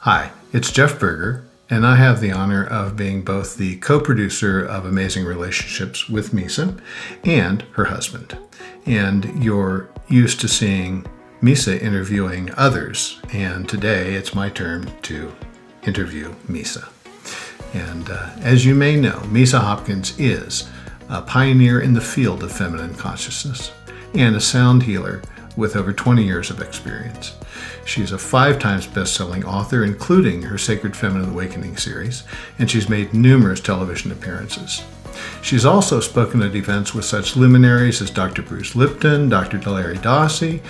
Hi, it's Jeff Berger, and I have the honor of being both the co-producer of Amazing Relationships with Misa and her husband. And you're used to seeing Misa interviewing others, and today it's my turn to interview Misa. And as you may know, Misa Hopkins is a pioneer in the field of feminine consciousness and a sound healer with over 20 years of experience. She's a 5 times best-selling author, including her Sacred Feminine Awakening series, and she's made numerous television appearances. She's also spoken at events with such luminaries as Dr. Bruce Lipton, Dr. Delary Dawsey,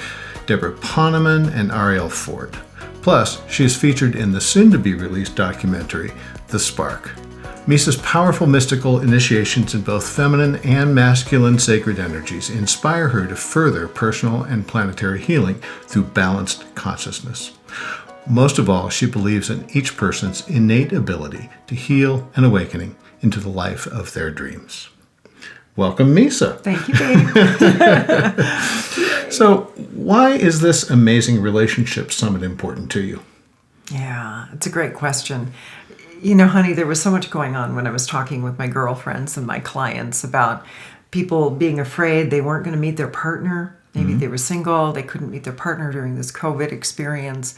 Deborah Poneman, and Ariel Ford. Plus, she is featured in the soon-to-be-released documentary, The Spark. Misa's powerful mystical initiations in both feminine and masculine sacred energies inspire her to further personal and planetary healing through balanced consciousness. Most of all, she believes in each person's innate ability to heal an awakening into the life of their dreams. Welcome, Misa. Thank you, babe. So, why is this Amazing Relationship Summit important to you? Yeah, it's a great question. You know, honey, there was so much going on when I was talking with my girlfriends and my clients about people being afraid they weren't going to meet their partner. Maybe they were single, they couldn't meet their partner during this COVID experience.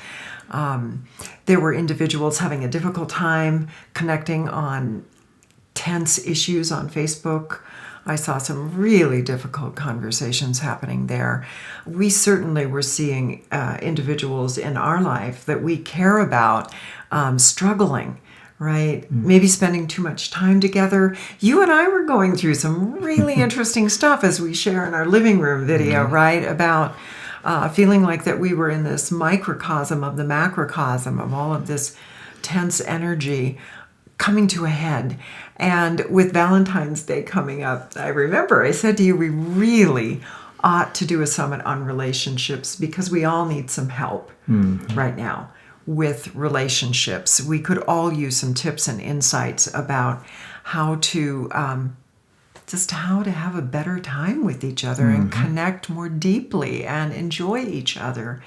There were individuals having a difficult time connecting on tense issues on Facebook. I saw some really difficult conversations happening there. We certainly were seeing individuals in our life that we care about struggling, right? Maybe spending too much time together. You and I were going through some really interesting stuff as we share in our living room video, right? About feeling like that we were in this microcosm of the macrocosm of all of this tense energy coming to a head. And with Valentine's Day coming up, I remember I said to you, we really ought to do a summit on relationships because we all need some help right now with relationships. We could all use some tips and insights about how to how to have a better time with each other and connect more deeply and enjoy each other,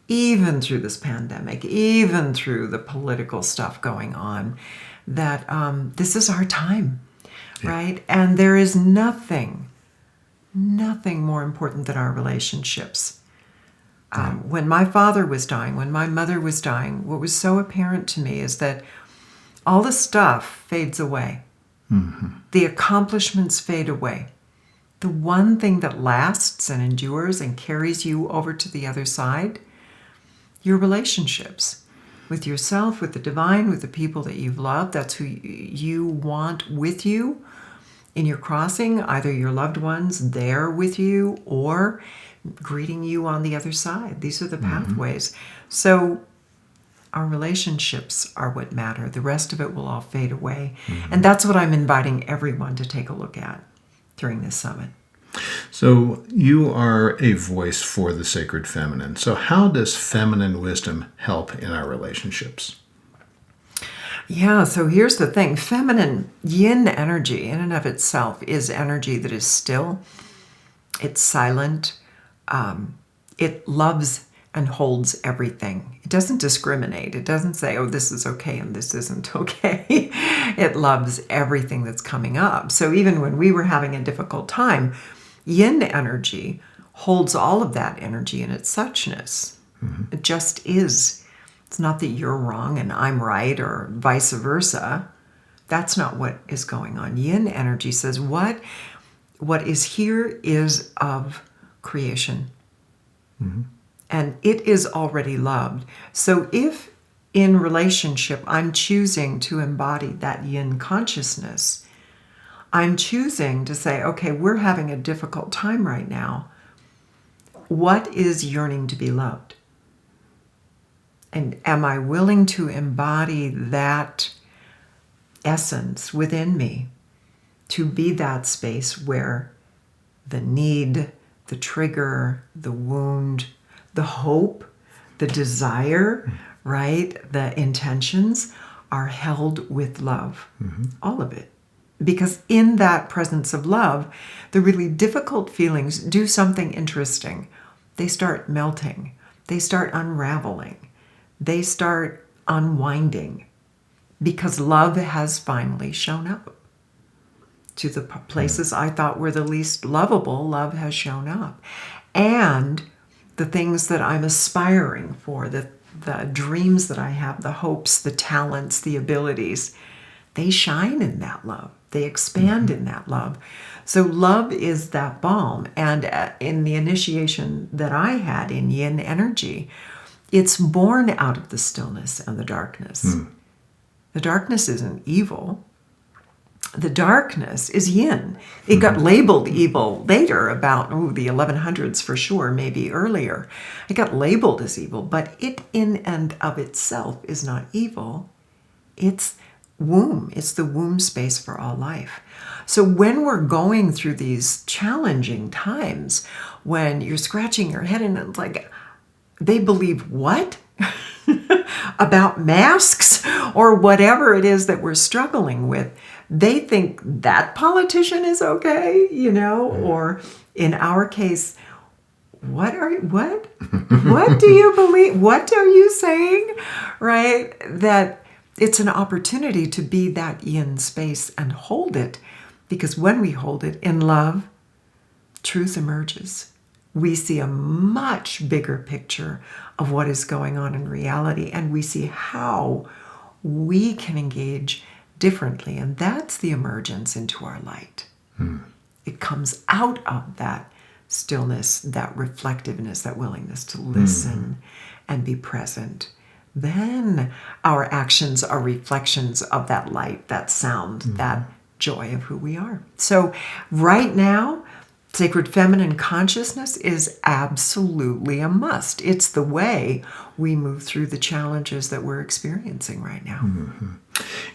even through this pandemic, even through the political stuff going on, that this is our time, right? And there is nothing more important than our relationships. When my father was dying, when my mother was dying, what was so apparent to me is that all the stuff fades away. The accomplishments fade away. The one thing that lasts and endures and carries you over to the other side, your relationships with yourself, with the divine, with the people that you've loved. That's who you want with you in your crossing, either your loved ones there with you or greeting you on the other side. These are the pathways. So our relationships are what matter. The rest of it will all fade away. And that's what I'm inviting everyone to take a look at during this summit. So you are a voice for the sacred feminine. So how does feminine wisdom help in our relationships? Yeah, so here's the thing. Feminine yin energy in and of itself is energy that is still, it's silent, it loves and holds everything. It doesn't discriminate. It doesn't say, oh, this is okay and this isn't okay. It loves everything that's coming up. So even when we were having a difficult time, yin energy holds all of that energy in its suchness. It just is. It's not that you're wrong and I'm right or vice versa. That's not what is going on. Yin energy says what is here is of creation. And it is already loved. So if in relationship I'm choosing to embody that yin consciousness, I'm choosing to say, okay, we're having a difficult time right now. What is yearning to be loved? And am I willing to embody that essence within me to be that space where the need, the trigger, the wound, the hope, the desire, right? The intentions are held with love, all of it. Because in that presence of love, the really difficult feelings do something interesting. They start melting. They start unraveling. They start unwinding because love has finally shown up. To the places I thought were the least lovable, love has shown up. And the things that I'm aspiring for, the dreams that I have, the hopes, the talents, the abilities, they shine in that love. They expand in that love. So love is that balm. And in the initiation that I had in yin energy, it's born out of the stillness and the darkness. The darkness isn't evil. The darkness is yin. It got labeled evil later, about the 1100s for sure, maybe earlier. It got labeled as evil, but it in and of itself is not evil. It's womb. It's the womb space for all life. So when we're going through these challenging times, when you're scratching your head and it's like, they believe what? About masks or whatever it is that we're struggling with. They think that politician is okay, or in our case, what do you believe? What are you saying? Right? That it's an opportunity to be that yin space and hold it, because when we hold it in love, truth emerges. We see a much bigger picture of what is going on in reality, and we see how we can engage differently, and that's the emergence into our light. It comes out of that stillness, that reflectiveness, that willingness to listen and be present. Then our actions are reflections of that light, that sound, that joy of who we are. So right now, sacred feminine consciousness is absolutely a must. It's the way we move through the challenges that we're experiencing right now.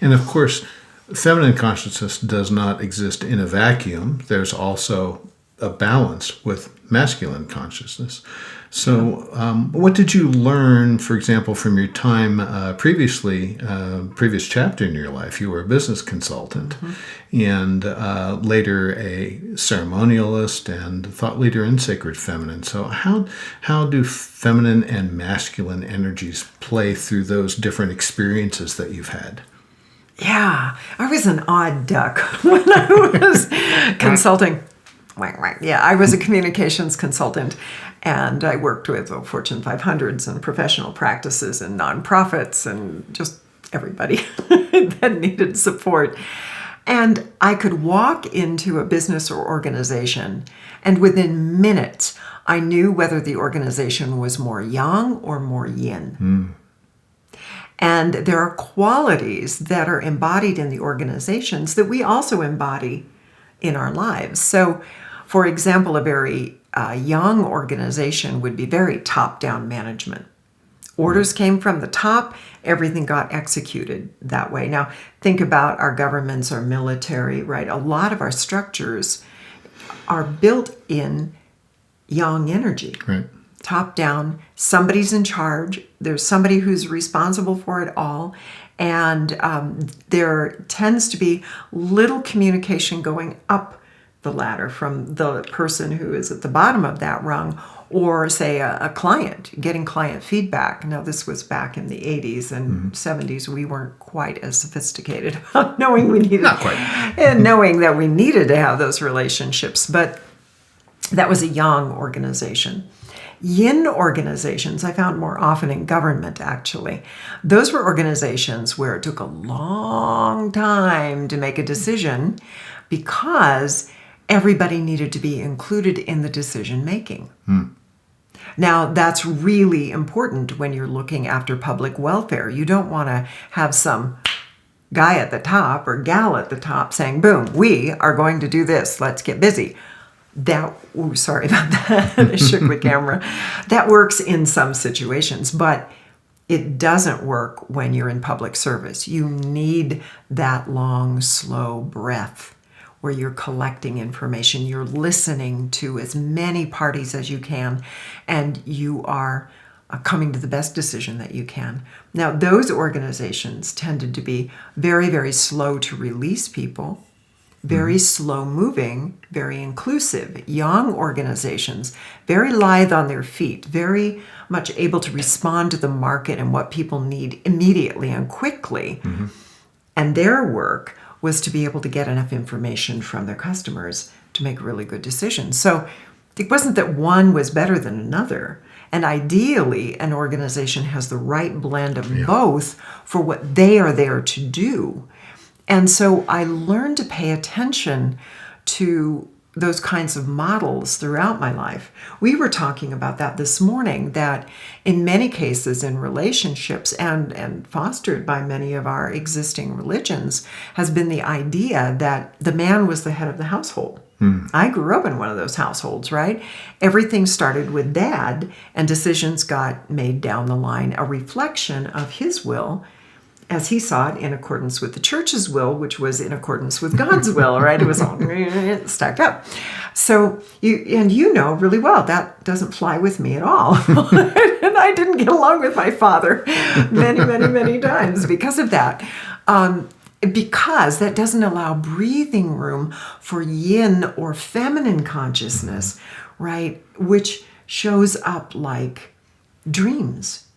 And of course, feminine consciousness does not exist in a vacuum. There's also a balance with masculine consciousness. So what did you learn, for example, from your time previous chapter in your life? You were a business consultant and later a ceremonialist and thought leader in sacred feminine. So how do feminine and masculine energies play through those different experiences that you've had? Yeah, I was an odd duck when I was consulting. Yeah, I was a communications consultant, and I worked with Fortune 500s and professional practices and nonprofits and just everybody that needed support. And I could walk into a business or organization, and within minutes, I knew whether the organization was more yang or more yin. And there are qualities that are embodied in the organizations that we also embody in our lives. So, for example, a very young organization would be very top-down management. Orders came from the top, everything got executed that way. Now, think about our governments, our military, right? A lot of our structures are built in yang energy. Right. Top down, somebody's in charge, there's somebody who's responsible for it all, and there tends to be little communication going up the ladder from the person who is at the bottom of that rung, or say a client, getting client feedback. Now, this was back in the 80s and 70s. We weren't quite as sophisticated about knowing we needed, Not quite. and knowing that we needed to have those relationships, but that was a yang organization. Yin organizations, I found more often in government, actually. Those were organizations where it took a long time to make a decision because everybody needed to be included in the decision making. Now, that's really important when you're looking after public welfare. You don't want to have some guy at the top or gal at the top saying, boom, we are going to do this. Let's get busy. Sorry about that. I shook the camera. That works in some situations, but it doesn't work when you're in public service. You need that long, slow breath where you're collecting information, you're listening to as many parties as you can, and you are coming to the best decision that you can. Now, those organizations tended to be very, very slow to release people, very slow moving, very inclusive, young organizations, very lithe on their feet, very much able to respond to the market and what people need immediately and quickly. And their work was to be able to get enough information from their customers to make really good decisions. So it wasn't that one was better than another. And ideally, an organization has the right blend of both for what they are there to do. And so I learned to pay attention to those kinds of models throughout my life. We were talking about that this morning, that in many cases in relationships and fostered by many of our existing religions has been the idea that the man was the head of the household. I grew up in one of those households, right? Everything started with dad, and decisions got made down the line, a reflection of his will as he saw it in accordance with the church's will, which was in accordance with God's will, right? It was all stacked up. So you know really well that doesn't fly with me at all. And I didn't get along with my father many, many, many times because of that. Because that doesn't allow breathing room for yin or feminine consciousness, right? Which shows up like dreams.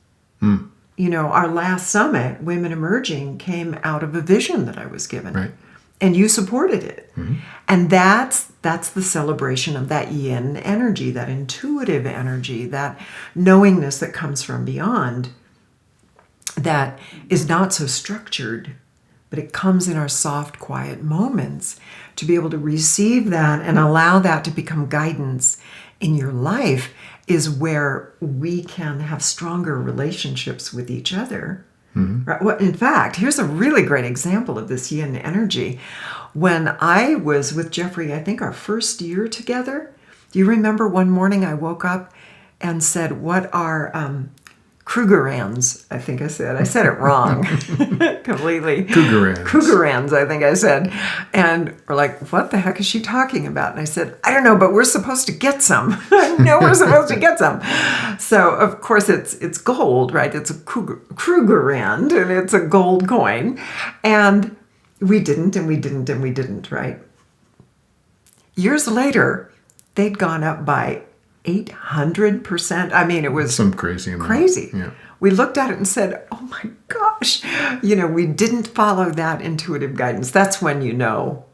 You know, our last summit, Women Emerging, came out of a vision that I was given. Right. And you supported it. And that's the celebration of that yin energy, that intuitive energy, that knowingness that comes from beyond, that is not so structured, but it comes in our soft, quiet moments. To be able to receive that and allow that to become guidance in your life is where we can have stronger relationships with each other. Right? Well, in fact, here's a really great example of this yin energy. When I was with Jeffrey, I think our first year together, do you remember one morning I woke up and said, what are Krugerrands, I think I said. I said it wrong completely. Krugerrands, I think I said. And we're like, what the heck is she talking about? And I said, I don't know, but we're supposed to get some. I know we're supposed to get some. So, of course, it's gold, right? It's a Krugerrand, and it's a gold coin. And we didn't, right? Years later, they'd gone up by 800%. I mean, it was some crazy amount. Crazy. Yeah. We looked at it and said, oh my gosh, you know, we didn't follow that intuitive guidance. That's when you know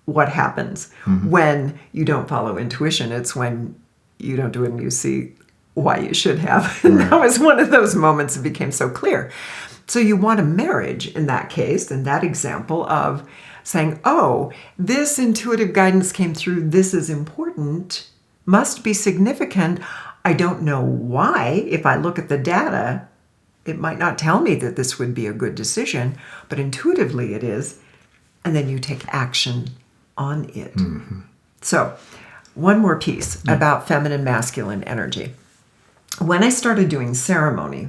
what happens. When you don't follow intuition, it's when you don't do it and you see why you should have. And that was one of those moments that became so clear. So you want a marriage in that case, in that example of saying, oh, this intuitive guidance came through, this is important, must be significant. I don't know why. If I look at the data, it might not tell me that this would be a good decision, but intuitively it is. And then you take action on it. So one more piece about feminine, masculine energy. When I started doing ceremony,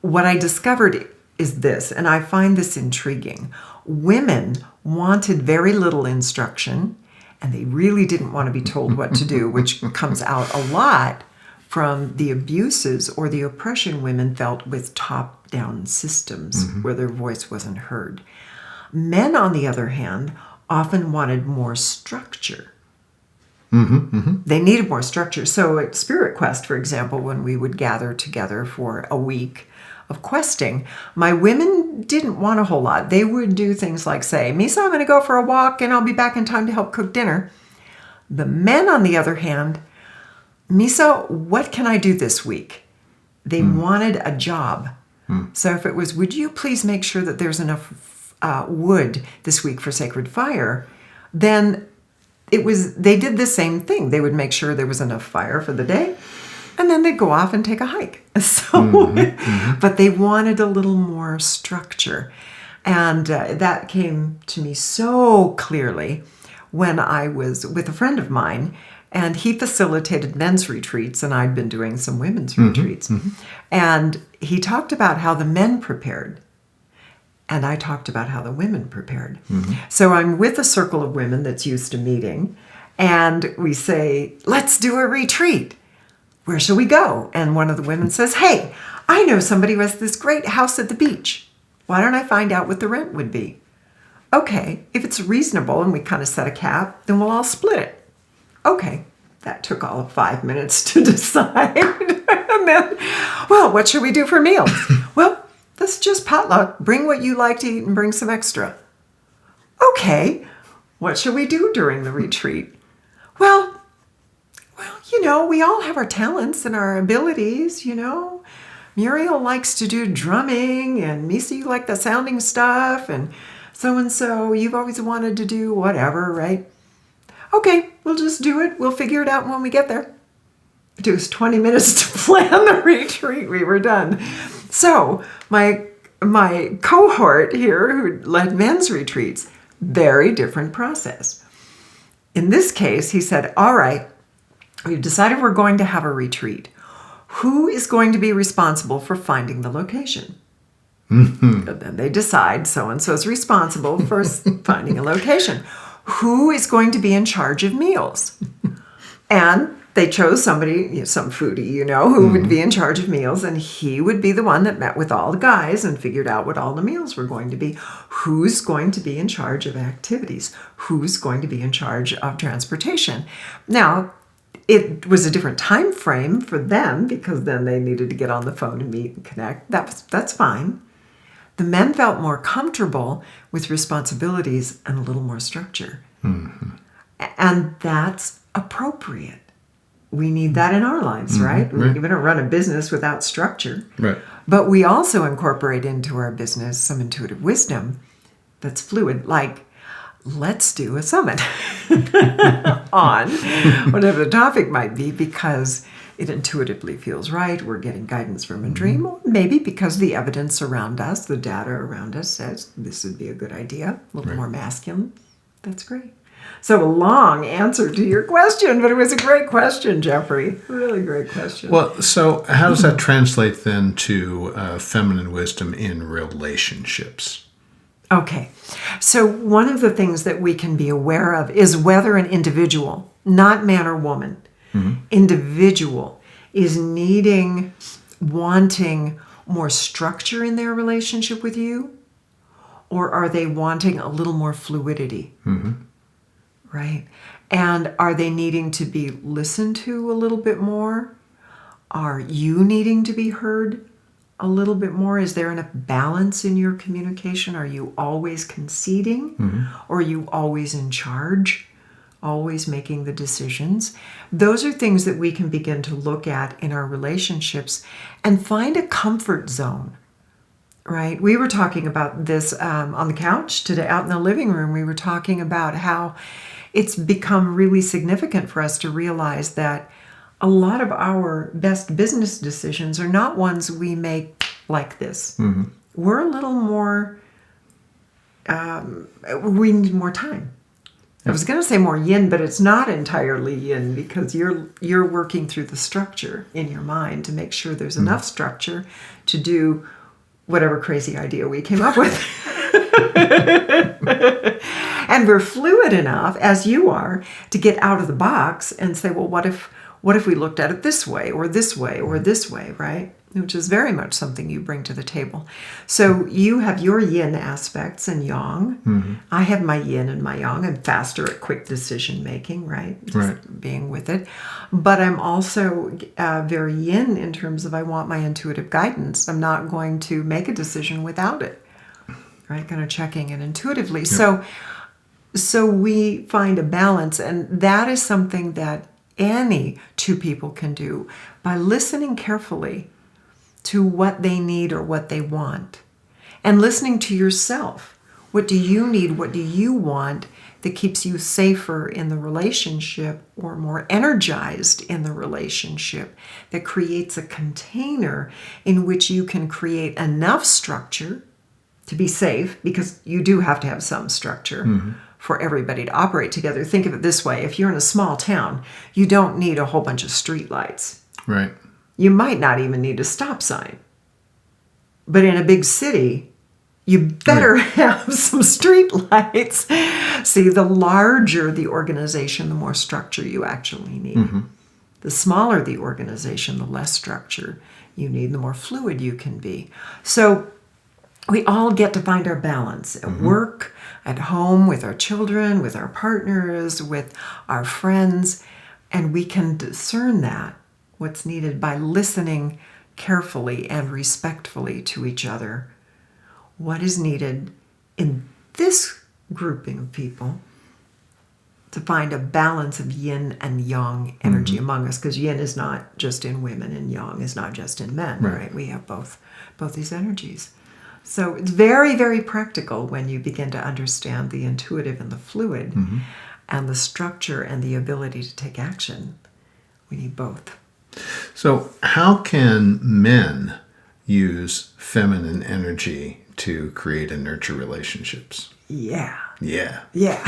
what I discovered is this, and I find this intriguing. Women wanted very little instruction, and they really didn't want to be told what to do, which comes out a lot from the abuses or the oppression women felt with top-down systems where their voice wasn't heard. Men, on the other hand, often wanted more structure. They needed more structure. So at Spirit Quest, for example, when we would gather together for a week of questing, my women didn't want a whole lot. They would do things like say, Misa, I'm going to go for a walk and I'll be back in time to help cook dinner. The men, on the other hand, Misa, what can I do this week? They wanted a job. So if it was, would you please make sure that there's enough wood this week for Sacred Fire, then it was, they did the same thing. They would make sure there was enough fire for the day, and then they'd go off and take a hike. So, but they wanted a little more structure. And that came to me so clearly when I was with a friend of mine, and he facilitated men's retreats, and I'd been doing some women's retreats. And he talked about how the men prepared, and I talked about how the women prepared. So I'm with a circle of women that's used to meeting, and we say, let's do a retreat. Where shall we go? And one of the women says, hey, I know somebody who has this great house at the beach. Why don't I find out what the rent would be? Okay, if it's reasonable and we kind of set a cap, then we'll all split it. Okay, that took all of 5 minutes to decide. And then, well, what should we do for meals? Well, let's just potluck. Bring what you like to eat and bring some extra. Okay, what should we do during the retreat? Well, we all have our talents and our abilities, Muriel likes to do drumming, and Misa, you like the sounding stuff, and so you've always wanted to do whatever, right? Okay, we'll just do it. We'll figure it out when we get there. It took us 20 minutes to plan the retreat. We were done. So my cohort here who led men's retreats, very different process. In this case, he said, all right, we've decided we're going to have a retreat. Who is going to be responsible for finding the location? And then they decide so-and-so is responsible for finding a location. Who is going to be in charge of meals? And they chose somebody, some foodie, who would be in charge of meals, and he would be the one that met with all the guys and figured out what all the meals were going to be. Who's going to be in charge of activities? Who's going to be in charge of transportation? Now, it was a different time frame for them because then they needed to get on the phone and meet and connect. That's fine. The men felt more comfortable with responsibilities and a little more structure. Mm-hmm. And that's appropriate. We need that in our lives, right? We don't run a business without structure. Right. But we also incorporate into our business some intuitive wisdom that's fluid, like, let's do a summit on whatever the topic might be because it intuitively feels right. We're getting guidance from a dream, or maybe because the evidence around us, the data around us says this would be a good idea, a little more masculine. That's great. So a long answer to your question, but it was a great question, Jeffrey. Really great question. Well, so how does that translate then to feminine wisdom in relationships? Okay. So one of the things that we can be aware of is whether an individual, not man or woman, individual is wanting more structure in their relationship with you, or are they wanting a little more fluidity? Right? And are they needing to be listened to a little bit more? Are you needing to be heard a little bit more? Is there enough balance in your communication? Are you always conceding? Or are you always in charge? Always making the decisions? Those are things that we can begin to look at in our relationships and find a comfort zone. Right? We were talking about this on the couch today, out in the living room. We were talking about how it's become really significant for us to realize that a lot of our best business decisions are not ones we make like this. We're a little more, we need more time. I was going to say more yin, but it's not entirely yin because you're working through the structure in your mind to make sure there's enough structure to do whatever crazy idea we came up with. And we're fluid enough, as you are, to get out of the box and say, well, what if we looked at it this way or this way or this way, right? Which is very much something you bring to the table. So you have your yin aspects and yang. I have my yin and my yang. I'm faster at quick decision making, right? Just being with it. But I'm also very yin in terms of I want my intuitive guidance. I'm not going to make a decision without it, right? Kind of checking it intuitively. So we find a balance, and that is something that any two people can do by listening carefully to what they need or what they want, and listening to yourself. What do you need? What do you want that keeps you safer in the relationship or more energized in the relationship, that creates a container in which you can create enough structure to be safe, because you do have to have some structure for everybody to operate together. Think of it this way. If you're in a small town, you don't need a whole bunch of street lights. Right. You might not even need a stop sign. But in a big city, you better have some street lights. See, the larger the organization, the more structure you actually need. The smaller the organization, the less structure you need, the more fluid you can be. So we all get to find our balance at work, at home with our children, with our partners, with our friends, and we can discern that, what's needed, by listening carefully and respectfully to each other. What is needed in this grouping of people to find a balance of yin and yang energy among us, because yin is not just in women and yang is not just in men, right? We have both these energies. So it's very, very practical when you begin to understand the intuitive and the fluid and the structure and the ability to take action. We need both. So how can men use feminine energy to create and nurture relationships? Yeah. Yeah.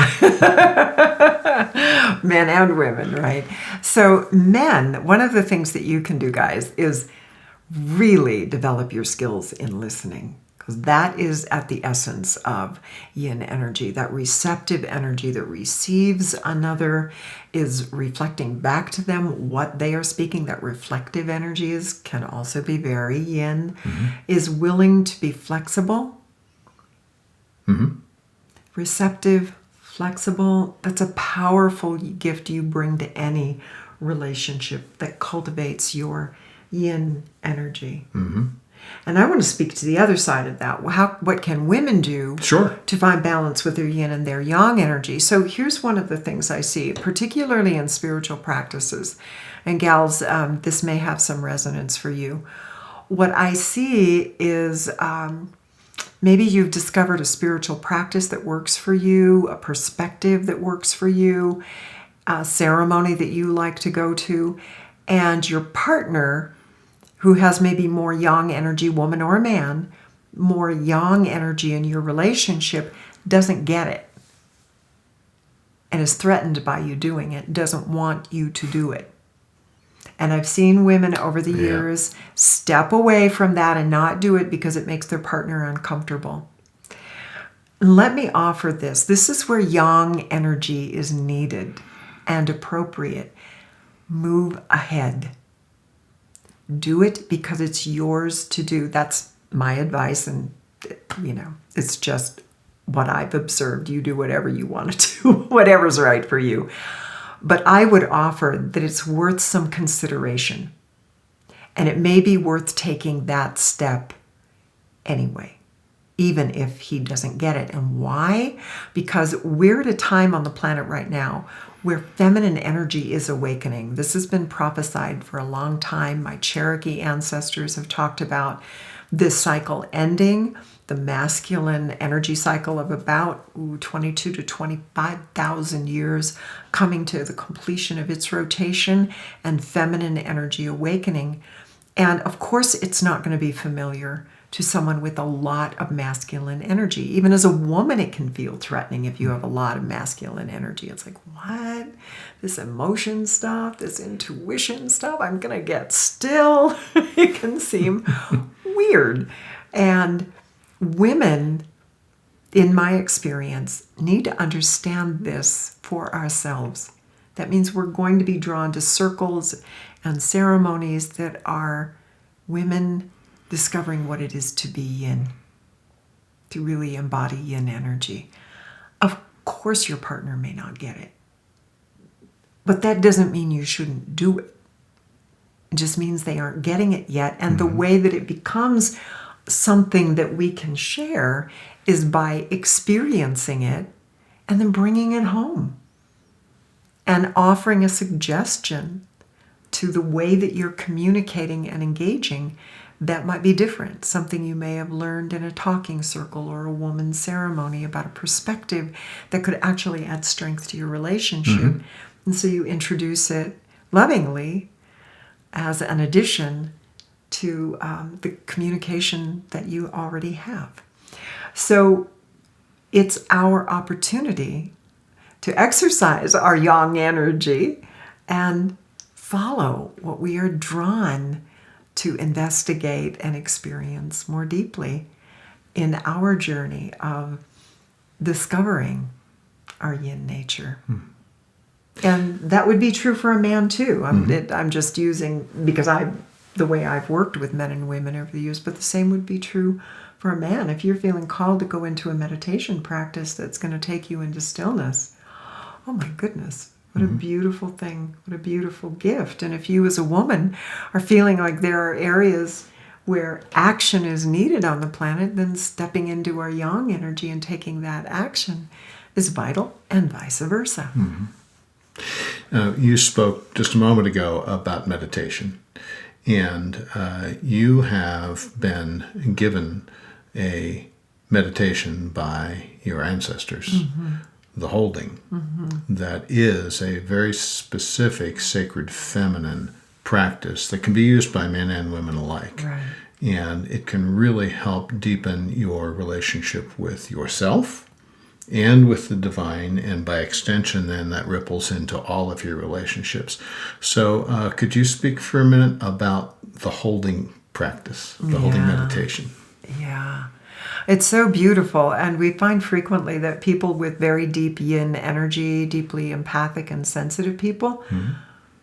Men and women, right? So men, one of the things that you can do, guys, is really develop your skills in listening, because that is at the essence of yin energy. That receptive energy that receives another, is reflecting back to them what they are speaking. That reflective energy can also be very yin, is willing to be flexible. Receptive, flexible. That's a powerful gift you bring to any relationship that cultivates your yin energy. And I want to speak to the other side of that. What can women do to find balance with their yin and their yang energy? So here's one of the things I see, particularly in spiritual practices. And gals, this may have some resonance for you. What I see is maybe you've discovered a spiritual practice that works for you, a perspective that works for you, a ceremony that you like to go to, and your partner, who has maybe more yang energy, woman or man, more yang energy in your relationship, doesn't get it and is threatened by you doing it, doesn't want you to do it. And I've seen women over the years step away from that and not do it because it makes their partner uncomfortable. Let me offer this. This is where yang energy is needed and appropriate. Move ahead. Do it because it's yours to do. That's my advice, and it's just what I've observed. You do whatever you want to do, whatever's right for you. But I would offer that it's worth some consideration, and it may be worth taking that step anyway, even if he doesn't get it. And why? Because we're at a time on the planet right now where feminine energy is awakening. This has been prophesied for a long time. My Cherokee ancestors have talked about this cycle ending, the masculine energy cycle of about 22 to 25,000 years coming to the completion of its rotation, and feminine energy awakening. And of course, it's not going to be familiar to someone with a lot of masculine energy. Even as a woman, it can feel threatening if you have a lot of masculine energy. It's like, what? This emotion stuff, this intuition stuff, I'm going to get still. It can seem weird. And women, in my experience, need to understand this for ourselves. That means we're going to be drawn to circles and ceremonies that are women discovering what it is to be yin, to really embody yin energy. Of course, your partner may not get it, but that doesn't mean you shouldn't do it. It just means they aren't getting it yet. And the way that it becomes something that we can share is by experiencing it and then bringing it home and offering a suggestion to the way that you're communicating and engaging that might be different. Something you may have learned in a talking circle or a woman's ceremony about a perspective that could actually add strength to your relationship. And so you introduce it lovingly as an addition to the communication that you already have. So it's our opportunity to exercise our yang energy and follow what we are drawn to investigate and experience more deeply in our journey of discovering our yin nature. And that would be true for a man too. I'm just using, because the way I've worked with men and women over the years, but the same would be true for a man, if you're feeling called to go into a meditation practice that's going to take you into stillness, oh my goodness, what a beautiful thing, what a beautiful gift. And if you as a woman are feeling like there are areas where action is needed on the planet, then stepping into our yang energy and taking that action is vital, and vice versa. You spoke just a moment ago about meditation, and you have been given a meditation by your ancestors, the holding, that is a very specific sacred feminine practice that can be used by men and women alike. Right. And it can really help deepen your relationship with yourself and with the divine, and by extension then that ripples into all of your relationships. So could you speak for a minute about the holding practice, the holding meditation? Yeah. It's so beautiful, and we find frequently that people with very deep yin energy, deeply empathic and sensitive people,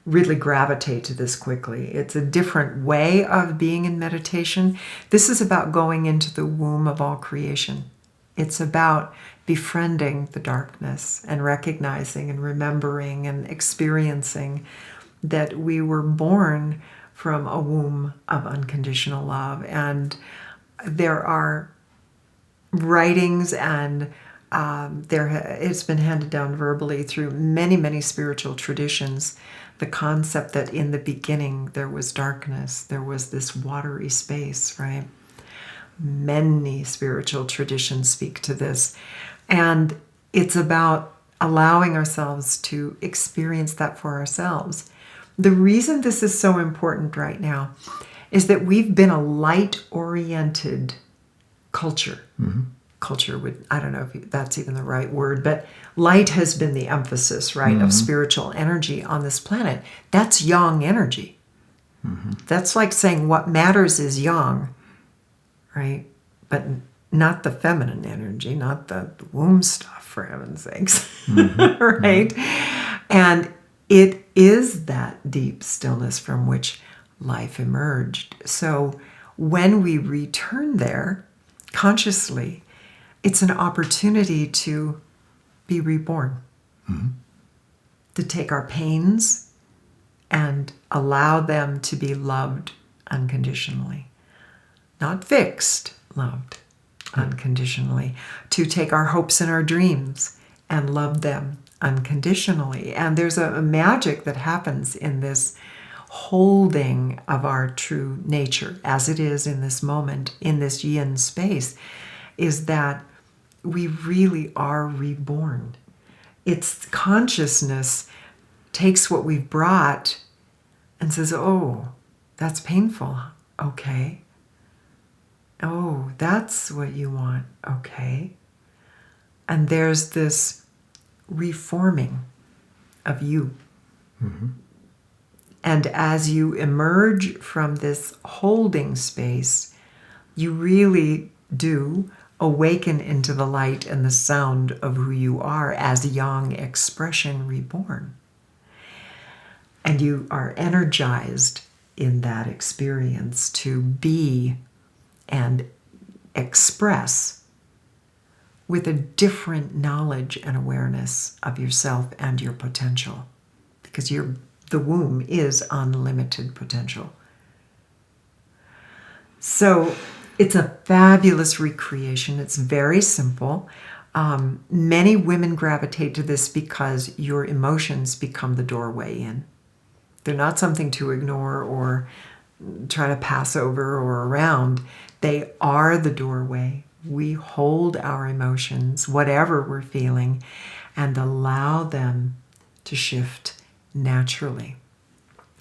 really gravitate to this quickly. It's a different way of being in meditation. This is about going into the womb of all creation. It's about befriending the darkness and recognizing and remembering and experiencing that we were born from a womb of unconditional love. And there are writings, and it's been handed down verbally through many, many spiritual traditions, the concept that in the beginning there was darkness, there was this watery space, right? Many spiritual traditions speak to this. And it's about allowing ourselves to experience that for ourselves. The reason this is so important right now is that we've been a light-oriented culture. Culture would, I don't know if that's even the right word, but light has been the emphasis, right, of spiritual energy on this planet. That's yang energy. That's like saying what matters is yang, right? But not the feminine energy, not the womb stuff, for heaven's sakes, right? And it is that deep stillness from which life emerged. So when we return there consciously, it's an opportunity to be reborn, to take our pains and allow them to be loved unconditionally, not fixed, loved unconditionally, to take our hopes and our dreams and love them unconditionally. And there's a magic that happens in this holding of our true nature as it is in this moment, in this yin space, is that we really are reborn. It's consciousness takes what we've brought and says, oh, that's painful. Okay. Oh, that's what you want. Okay. And there's this reforming of you. And as you emerge from this holding space, you really do awaken into the light and the sound of who you are as yang expression reborn. And you are energized in that experience to be and express with a different knowledge and awareness of yourself and your potential, because the womb is unlimited potential. So it's a fabulous recreation. It's very simple. Many women gravitate to this because your emotions become the doorway in. They're not something to ignore or try to pass over or around. They are the doorway. We hold our emotions, whatever we're feeling, and allow them to shift naturally.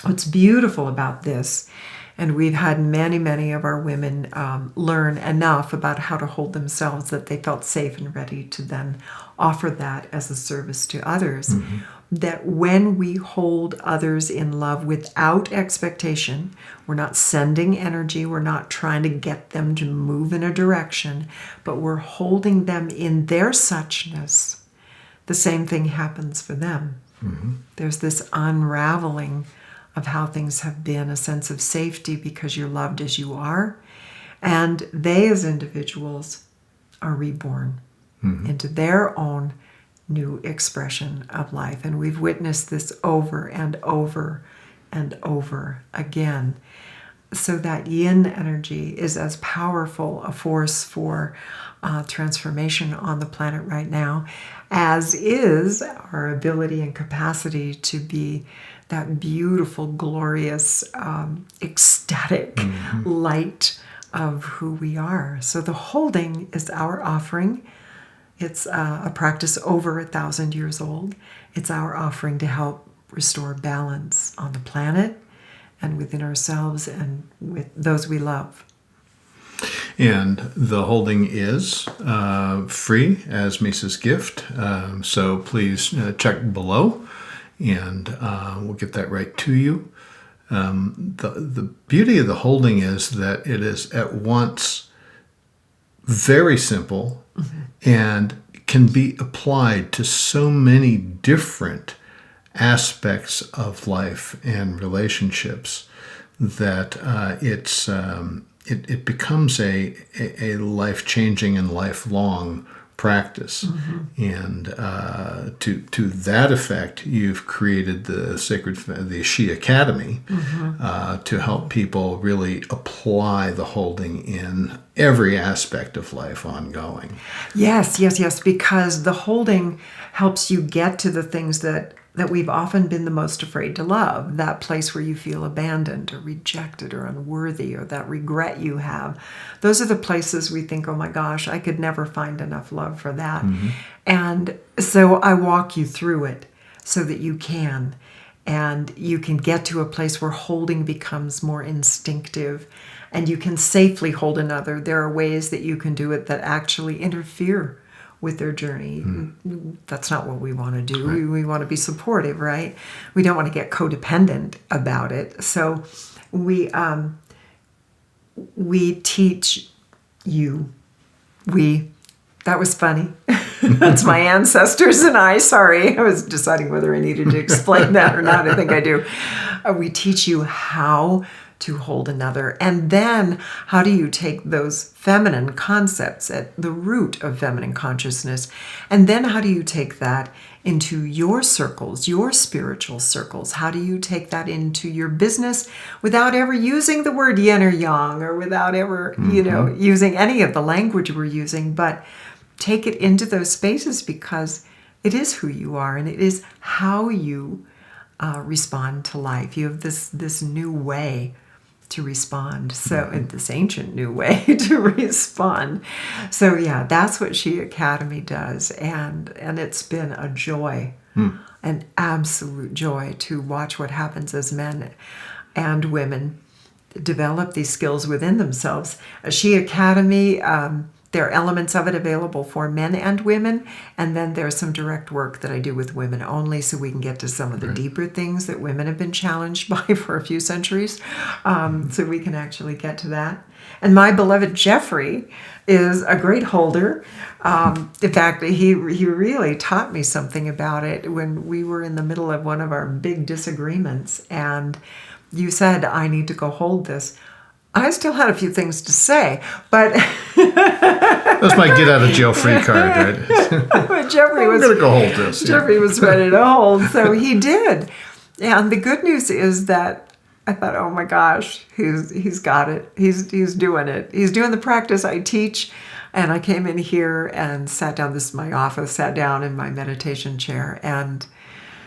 What's beautiful about this, and we've had many, many of our women learn enough about how to hold themselves that they felt safe and ready to then offer that as a service to others, that when we hold others in love without expectation, we're not sending energy, we're not trying to get them to move in a direction, but we're holding them in their suchness, the same thing happens for them. There's this unraveling of how things have been, a sense of safety because you're loved as you are, And they, as individuals, are reborn into their own new expression of life. And we've witnessed this over and over and over again. So that yin energy is as powerful a force for transformation on the planet right now, as is our ability and capacity to be that beautiful, glorious, ecstatic light of who we are. So the holding is our offering. It's a practice over 1,000 years old. It's our offering to help restore balance on the planet and within ourselves and with those we love. And the holding is free as Misa's gift. So please check below and we'll get that right to you. The beauty of the holding is that it is at once very simple and can be applied to so many different aspects of life and relationships that it becomes a life-changing and lifelong practice. And to that effect, you've created the She Academy to help people really apply the holding in every aspect of life ongoing. Yes, because the holding helps you get to the things that we've often been the most afraid to love, that place where you feel abandoned or rejected or unworthy, or that regret you have. Those are the places we think, oh my gosh, I could never find enough love for that. And so I walk you through it so that you can. And you can get to a place where holding becomes more instinctive and you can safely hold another. There are ways that you can do it that actually interfere with their journey. That's not what we want to do. Right. We want to be supportive, right? We don't want to get codependent about it. So we teach you. That was funny. That's my ancestors and I. Sorry, I was deciding whether I needed to explain that or not. I think I do. We teach you how to hold another. And then how do you take those feminine concepts at the root of feminine consciousness? And then how do you take that into your circles, your spiritual circles? How do you take that into your business without ever using the word yin or yang, or without ever, using any of the language we're using, but take it into those spaces because it is who you are and it is how you respond to life. You have this new way to respond. So in this ancient new way to respond. So yeah, that's what She Academy does. And it's been a joy, an absolute joy to watch what happens as men and women develop these skills within themselves. She Academy, there are elements of it available for men and women, and then there's some direct work that I do with women only so we can get to some of the deeper things that women have been challenged by for a few centuries, so we can actually get to that. And my beloved Jeffrey is a great holder. In fact, he really taught me something about it when we were in the middle of one of our big disagreements, and you said, I need to go hold this. I still had a few things to say, but That's my get out of jail free card, right? But Jeffrey I'm going to go hold this. Jeffrey was ready to hold, so he did. And the good news is that I thought, oh my gosh, he's got it. He's doing it. He's doing the practice I teach. And I came in here and sat down. This is my office. Sat down in my meditation chair and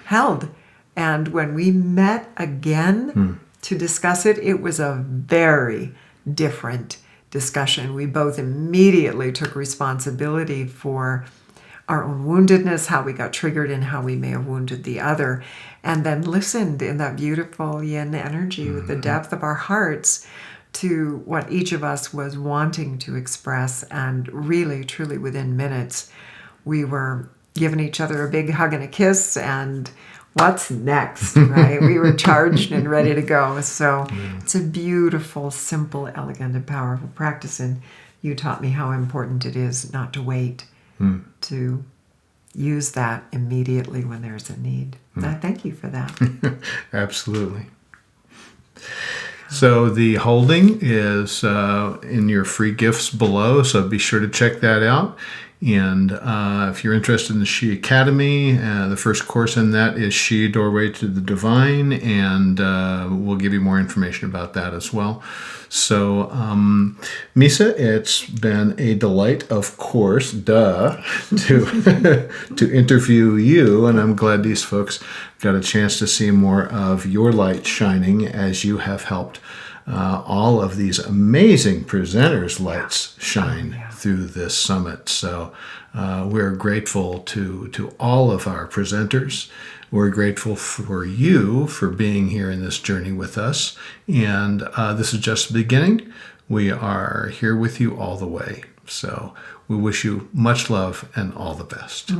held. And when we met again to discuss it, it was a very different discussion. We both immediately took responsibility for our own woundedness, how we got triggered, and how we may have wounded the other, and then listened in that beautiful yin energy with the depth of our hearts to what each of us was wanting to express. And really, truly, within minutes, we were giving each other a big hug and a kiss, and what's next, right? We were charged and ready to go. So it's a beautiful, simple, elegant, and powerful practice. And you taught me how important it is not to wait, to use that immediately when there's a need. I thank you for that. Absolutely. So the holding is in your free gifts below, so be sure to check that out. And if you're interested in the She Academy, the first course in that is She Doorway to the Divine, and we'll give you more information about that as well. So, Misa, it's been a delight, of course, to to interview you, and I'm glad these folks got a chance to see more of your light shining as you have helped all of these amazing presenters' lights shine through this summit. So we're grateful to all of our presenters. We're grateful for you for being here in this journey with us. And this is just the beginning. We are here with you all the way. So we wish you much love and all the best.